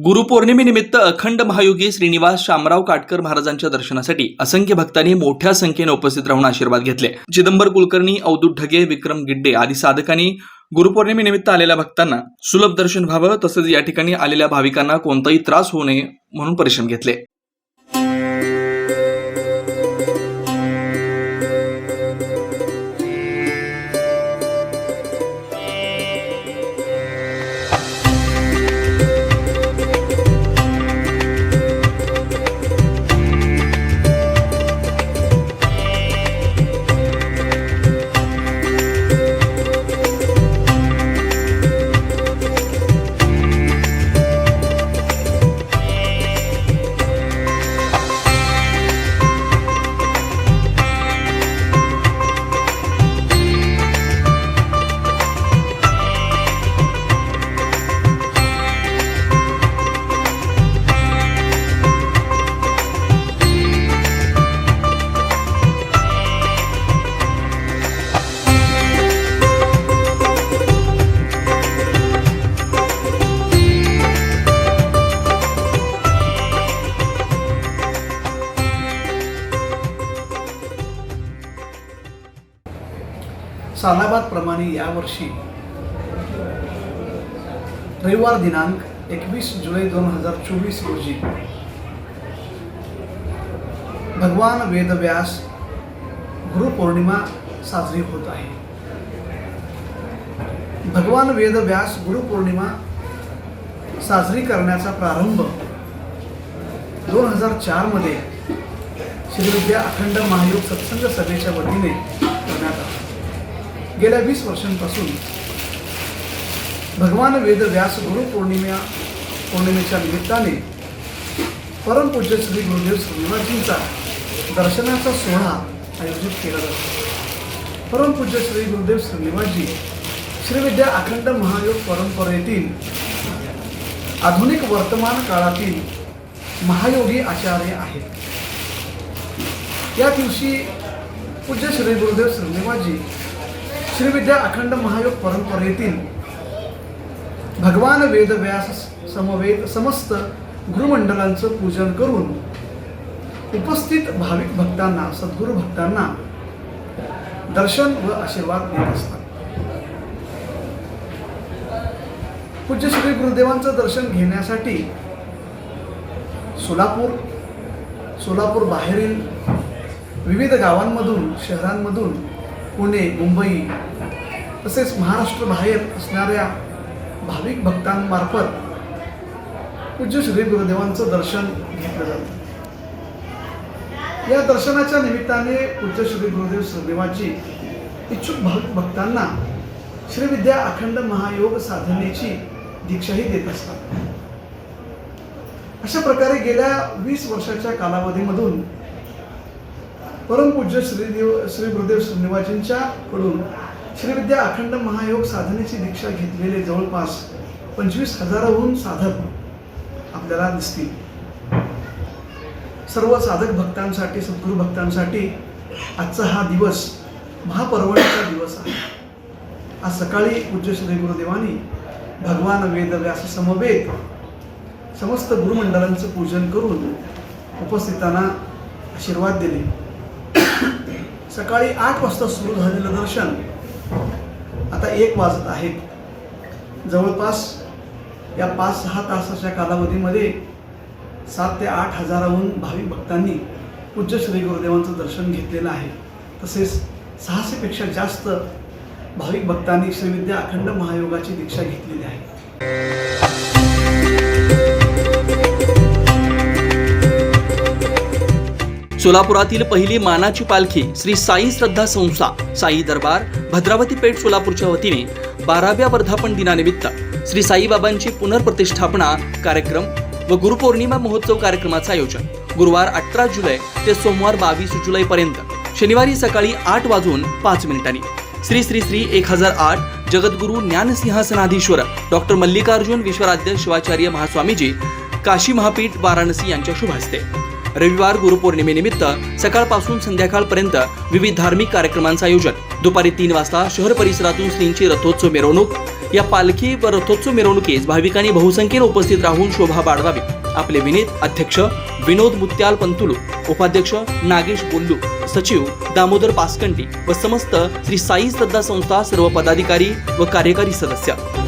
गुरुपौर्णिमेनिमित्त अखंड महायोगी श्रीनिवास शामराव काटकर महाराजांच्या दर्शनासाठी असंख्य भक्तांनी मोठ्या संख्येने उपस्थित राहून आशीर्वाद घेतले। चिदंबर कुलकर्णी, अवधूत ढगे, विक्रम गिड्डे आदी साधकांनी गुरुपौर्णिमेनिमित्त आलेल्या भक्तांना सुलभ दर्शन व्हावं तसेच या ठिकाणी आलेल्या भाविकांना कोणताही त्रास होऊ नये म्हणून परिश्रम घेतले। सालाबादप्रमाणे यावर्षी रविवार दिनांक 21 जुलै 2024 रोजी भगवान वेदव्यास गुरुपौर्णिमा साजरी होत आहे। भगवान वेदव्यास गुरुपौर्णिमा साजरी करण्याचा प्रारंभ 2004 मध्ये श्रीविद्या अखंड महायोग सत्संग सभेच्या वतीने करण्यात आला। गेल्या 20 वर्षांपासून भगवान वेदव्यास गुरुपौर्णिमेच्या निमित्ताने परमपूज्य श्री गुरुदेव श्रीनिवासजींचा दर्शनाचा सोहळा आयोजित केला जातो। परमपूज्य श्री गुरुदेव श्रीनिवासजी श्रीविद्या अखंड महायोग परंपरेतील आधुनिक वर्तमान काळातील महायोगी आचार्य आहेत। या दिवशी पूज्य श्री गुरुदेव श्रीनिवासजी श्रीविद्या अखंड महायोग परंपरेतील भगवान वेदव्यास समवेत समस्त गुरुमंडळांचं पूजन करून उपस्थित भाविक भक्तांना, सद्गुरू भक्तांना दर्शन व आशीर्वाद देत असतात। पूज्य श्री गुरुदेवांचं दर्शन घेण्यासाठी सोलापूर बाहेरील विविध गावांमधून, शहरांमधून, पुणे, मुंबई तसेच महाराष्ट्र बाहेर असणाऱ्या भाविक भक्तांमार्फत पूज्य श्री गुरुदेवांचं दर्शन घेतलं जातं। या दर्शनाच्या निमित्ताने पूज्य श्री गुरुदेव श्रीनिवासजी इच्छुक भाविक भक्तांना श्रीविद्या अखंड महायोग साधनेची दीक्षाही देत असतात। अशा प्रकारे गेल्या 20 वर्षाच्या कालावधीमधून परमपूज्य श्री गुरुदेव श्रीनिवासजींच्या कडून श्रीविद्या अखंड महायोग साधनेची दीक्षा घेतलेले जवळपास 25,000हून साधक आपल्याला दिसतील। सर्व साधक भक्तांसाठी, सद्गुरू भक्तांसाठी आजचा हा दिवस महापर्वणीचा दिवस आहे। आज सकाळी पूज्य श्री गुरुदेवांनी भगवान वेदव्यास समवेत समस्त गुरुमंडळांचं पूजन करून उपस्थितांना आशीर्वाद दिले। सकाळी 8 वाजता सुरू झालेलं दर्शन आता 1 वाजत आहेत। जवळपास या 5-6 तासाच्या कालावधीमध्ये 7 ते 8 हजाराहून भाविक भक्तांनी पूज्य श्री गुरुदेवांचं दर्शन घेतलेलं आहे। तसेच 600 पेक्षा जास्त भाविक भक्तांनी श्रीविद्या अखंड महायोगाची दीक्षा घेतलेली आहे। सोलापुरातील पहिली मानाची पालखी श्री साई श्रद्धा संस्था साई दरबार भद्रावती पेठ सोलापूरच्या वतीने 12व्या वर्धापन दिनानिमित्त श्री साईबाबांची पुनर्प्रतिष्ठापना कार्यक्रम व गुरुपौर्णिमा महोत्सव कार्यक्रमाचं आयोजन गुरुवार 18 जुलै ते सोमवार 22 जुलै पर्यंत शनिवारी सकाळी 8:05 श्री श्री श्री 1008 जगद्गुरु ज्ञानसिंहासनाधीश्वर डॉक्टर मल्लिकार्जुन विश्वराध्य शिवाचार्य महास्वामीजी काशी महापीठ वाराणसी यांच्या शुभ हस्ते। रविवार गुरुपौर्णिमेनिमित्त सकाळपासून संध्याकाळपर्यंत विविध धार्मिक कार्यक्रमांचं आयोजन. दुपारी 3 वाजता शहर परिसरातून श्रींची रथोत्सव मिरवणूक. या पालखी व रथोत्सव मिरवणुकीस भाविकांनी बहुसंख्येने उपस्थित राहून शोभा बाळगावी. आपले विनीत अध्यक्ष विनोद मुत्याल पंतुलू, उपाध्यक्ष नागेश बोल्लू, सचिव दामोदर पासकंटी व समस्त श्री साई श्रद्धा संस्था सर्व पदाधिकारी व कार्यकारी सदस्य.